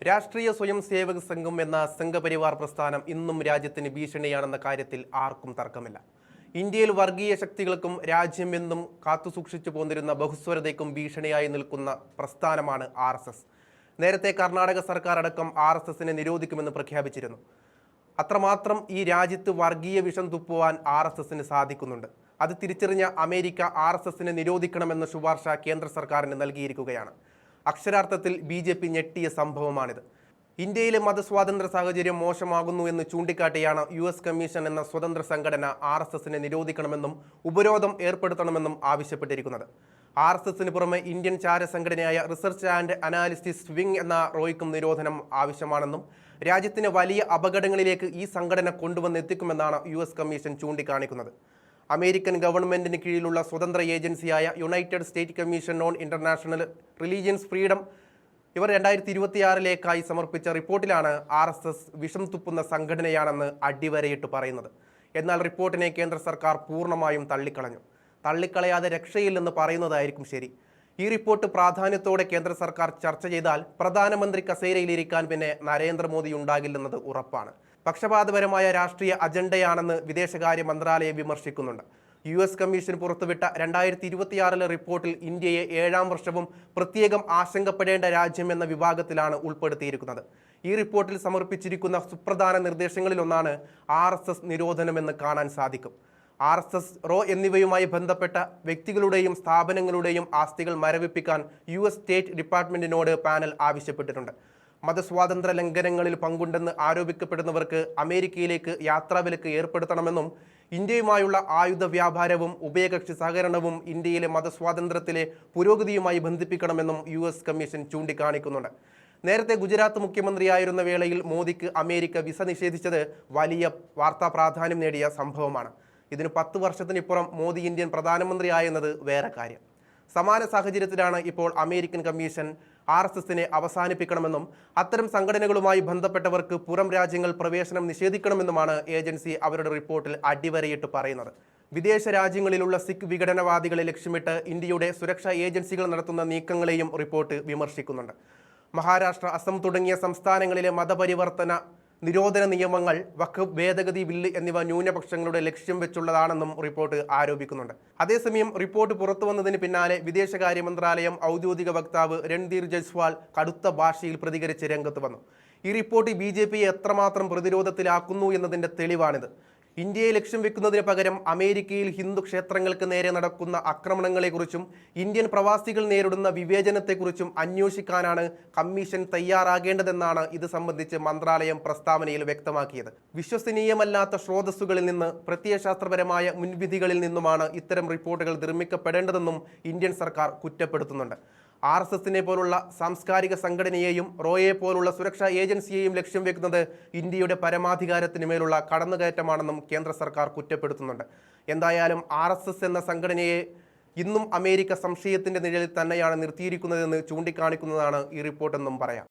രാഷ്ട്രീയ സ്വയം സേവക സംഘം എന്ന സംഘപരിവാർ പ്രസ്ഥാനം ഇന്നും രാജ്യത്തിന് ഭീഷണിയാണെന്ന കാര്യത്തിൽ ആർക്കും തർക്കമില്ല. ഇന്ത്യയിൽ വർഗീയ ശക്തികൾക്കും രാജ്യമെന്നും കാത്തുസൂക്ഷിച്ചു പോന്നിരുന്ന ബഹുസ്വരതയ്ക്കും ഭീഷണിയായി നിൽക്കുന്ന പ്രസ്ഥാനമാണ് RSS. നേരത്തെ കർണാടക സർക്കാർ അടക്കം RSSനെ നിരോധിക്കുമെന്ന് പ്രഖ്യാപിച്ചിരുന്നു. അത്രമാത്രം ഈ രാജ്യത്ത് വർഗീയ വിഷം തുപ്പുവാൻ RSSന് സാധിക്കുന്നുണ്ട്. അത് തിരിച്ചറിഞ്ഞ അമേരിക്ക RSSനെ നിരോധിക്കണമെന്ന ശുപാർശ കേന്ദ്ര സർക്കാരിന് നൽകിയിരിക്കുകയാണ്. അക്ഷരാർത്ഥത്തിൽ BJP ഞെട്ടിയ സംഭവമാണിത്. ഇന്ത്യയിലെ മതസ്വാതന്ത്ര്യ സാഹചര്യം മോശമാകുന്നു എന്ന് ചൂണ്ടിക്കാട്ടിയാണ് US കമ്മീഷൻ എന്ന സ്വതന്ത്ര സംഘടന RSSനെ നിരോധിക്കണമെന്നും ഉപരോധം ഏർപ്പെടുത്തണമെന്നും ആവശ്യപ്പെട്ടിരിക്കുന്നത്. RSSന് പുറമെ ഇന്ത്യൻ ചാരസംഘടനയായ റിസർച്ച് ആൻഡ് അനാലിസിസ് വിങ് എന്ന റോയ്ക്കും നിരോധനം ആവശ്യമാണെന്നും രാജ്യത്തിന് വലിയ അപകടങ്ങളിലേക്ക് ഈ സംഘടന കൊണ്ടുവന്നെത്തിക്കുമെന്നാണ് US കമ്മീഷൻ ചൂണ്ടിക്കാണിക്കുന്നത്. അമേരിക്കൻ ഗവൺമെന്റിന് കീഴിലുള്ള സ്വതന്ത്ര ഏജൻസിയായ United State Commission on International Religions Freedom ഇവർ 2026 സമർപ്പിച്ച റിപ്പോർട്ടിലാണ് RSS വിഷം തുപ്പുന്ന സംഘടനയാണെന്ന് അടിവരയിട്ട് പറയുന്നത്. എന്നാൽ റിപ്പോർട്ടിനെ കേന്ദ്ര സർക്കാർ പൂർണ്ണമായും തള്ളിക്കളയാതെ രക്ഷയില്ലെന്ന് പറയുന്നതായിരിക്കും ശരി. ഈ റിപ്പോർട്ട് പ്രാധാന്യത്തോടെ കേന്ദ്ര സർക്കാർ ചർച്ച ചെയ്താൽ പ്രധാനമന്ത്രി കസേരയിലിരിക്കാൻ പിന്നെ നരേന്ദ്രമോദി ഉണ്ടാകില്ലെന്നത് ഉറപ്പാണ്. പക്ഷപാതപരമായ രാഷ്ട്രീയ അജണ്ടയാണെന്ന് വിദേശകാര്യ മന്ത്രാലയം വിമർശിക്കുന്നുണ്ട്. US കമ്മീഷൻ പുറത്തുവിട്ട 2026 റിപ്പോർട്ടിൽ ഇന്ത്യയെ 7ാം വർഷവും പ്രത്യേകം ആശങ്കപ്പെടേണ്ട രാജ്യമെന്ന വിഭാഗത്തിലാണ് ഉൾപ്പെടുത്തിയിരിക്കുന്നത്. ഈ റിപ്പോർട്ടിൽ സമർപ്പിച്ചിരിക്കുന്ന സുപ്രധാന നിർദ്ദേശങ്ങളിലൊന്നാണ് RSS നിരോധനമെന്ന് കാണാൻ സാധിക്കും. RSS, റോ എന്നിവയുമായി ബന്ധപ്പെട്ട വ്യക്തികളുടെയും സ്ഥാപനങ്ങളുടെയും ആസ്തികൾ മരവിപ്പിക്കാൻ US സ്റ്റേറ്റ് ഡിപ്പാർട്ട്മെന്റിനോട് പാനൽ ആവശ്യപ്പെട്ടിട്ടുണ്ട്. മതസ്വാതന്ത്ര്യ ലംഘനങ്ങളിൽ പങ്കുണ്ടെന്ന് ആരോപിക്കപ്പെടുന്നവർക്ക് അമേരിക്കയിലേക്ക് യാത്രാവിലക്ക് ഏർപ്പെടുത്തണമെന്നും ഇന്ത്യയുമായുള്ള ആയുധ വ്യാപാരവും ഉഭയകക്ഷി സഹകരണവും ഇന്ത്യയിലെ മതസ്വാതന്ത്ര്യത്തിലെ പുരോഗതിയുമായി ബന്ധിപ്പിക്കണമെന്നും US കമ്മീഷൻ ചൂണ്ടിക്കാണിക്കുന്നുണ്ട്. നേരത്തെ ഗുജറാത്ത് മുഖ്യമന്ത്രിയായിരുന്ന വേളയിൽ മോദിക്ക് അമേരിക്ക വിസ നിഷേധിച്ചത് വലിയ വാർത്താ പ്രാധാന്യം നേടിയ സംഭവമാണ്. ഇതിന് 10 വർഷത്തിനിപ്പുറം മോദി ഇന്ത്യൻ പ്രധാനമന്ത്രിയായെന്നത് വേറെ കാര്യം. സമാന സാഹചര്യത്തിലാണ് ഇപ്പോൾ അമേരിക്കൻ കമ്മീഷൻ RSSനെ അവസാനിപ്പിക്കണമെന്നും അത്തരം സംഘടനകളുമായി ബന്ധപ്പെട്ടവർക്ക് പുറം രാജ്യങ്ങൾ പ്രവേശനം നിഷേധിക്കണമെന്നുമാണ് ഏജൻസി അവരുടെ റിപ്പോർട്ടിൽ അടിവരയിട്ട് പറയുന്നത്. വിദേശ രാജ്യങ്ങളിലുള്ള സിഖ് വിഘടനവാദികളെ ലക്ഷ്യമിട്ട് ഇന്ത്യയുടെ സുരക്ഷാ ഏജൻസികൾ നടത്തുന്ന നീക്കങ്ങളെയും റിപ്പോർട്ട് വിമർശിക്കുന്നുണ്ട്. മഹാരാഷ്ട്ര, അസം തുടങ്ങിയ സംസ്ഥാനങ്ങളിലെ മതപരിവർത്തന നിരോധന നിയമങ്ങൾ, വഖഫ് ഭേദഗതി ബില്ല് എന്നിവ ന്യൂനപക്ഷങ്ങളുടെ ലക്ഷ്യം വെച്ചുള്ളതാണെന്നും റിപ്പോർട്ട് ആരോപിക്കുന്നുണ്ട്. അതേസമയം റിപ്പോർട്ട് പുറത്തു വന്നതിന് പിന്നാലെ വിദേശകാര്യ മന്ത്രാലയം ഔദ്യോഗിക വക്താവ് രൺധീർ ജയ്സ്വാൾ കടുത്ത ഭാഷയിൽ പ്രതികരിച്ച് രംഗത്ത് വന്നു. ഈ റിപ്പോർട്ട് BJPയെ എത്രമാത്രം പ്രതിരോധത്തിലാക്കുന്നു എന്നതിൻ്റെ തെളിവാണിത്. ഇന്ത്യയെ ലക്ഷ്യം വെക്കുന്നതിന് പകരം അമേരിക്കയിൽ ഹിന്ദു ക്ഷേത്രങ്ങൾക്ക് നേരെ നടക്കുന്ന ആക്രമണങ്ങളെക്കുറിച്ചും ഇന്ത്യൻ പ്രവാസികൾ നേരിടുന്ന വിവേചനത്തെക്കുറിച്ചും അന്വേഷിക്കാനാണ് കമ്മീഷൻ തയ്യാറാകേണ്ടതെന്നാണ് ഇത് സംബന്ധിച്ച് മന്ത്രാലയം പ്രസ്താവനയിൽ വ്യക്തമാക്കിയത്. വിശ്വസനീയമല്ലാത്ത സ്രോതസ്സുകളിൽ നിന്ന്, പ്രത്യയശാസ്ത്രപരമായ മുൻവിധികളിൽ നിന്നുമാണ് ഇത്തരം റിപ്പോർട്ടുകൾ നിർമ്മിക്കപ്പെടേണ്ടതെന്നും ഇന്ത്യൻ സർക്കാർ കുറ്റപ്പെടുത്തുന്നുണ്ട്. RSSനെ പോലുള്ള സാംസ്കാരിക സംഘടനയെയും റോയെ പോലുള്ള സുരക്ഷാ ഏജൻസിയെയും ലക്ഷ്യം വെക്കുന്നത് ഇന്ത്യയുടെ പരമാധികാരത്തിന് മേലുള്ള കടന്നുകയറ്റമാണെന്നും കേന്ദ്ര സർക്കാർ കുറ്റപ്പെടുത്തുന്നുണ്ട്. എന്തായാലും RSS എന്ന സംഘടനയെ ഇന്നും അമേരിക്ക സംശയത്തിന്റെ നിഴലിൽ തന്നെയാണ് നിർത്തിയിരിക്കുന്നതെന്ന് ചൂണ്ടിക്കാണിക്കുന്നതാണ് ഈ റിപ്പോർട്ടെന്നും പറയാം.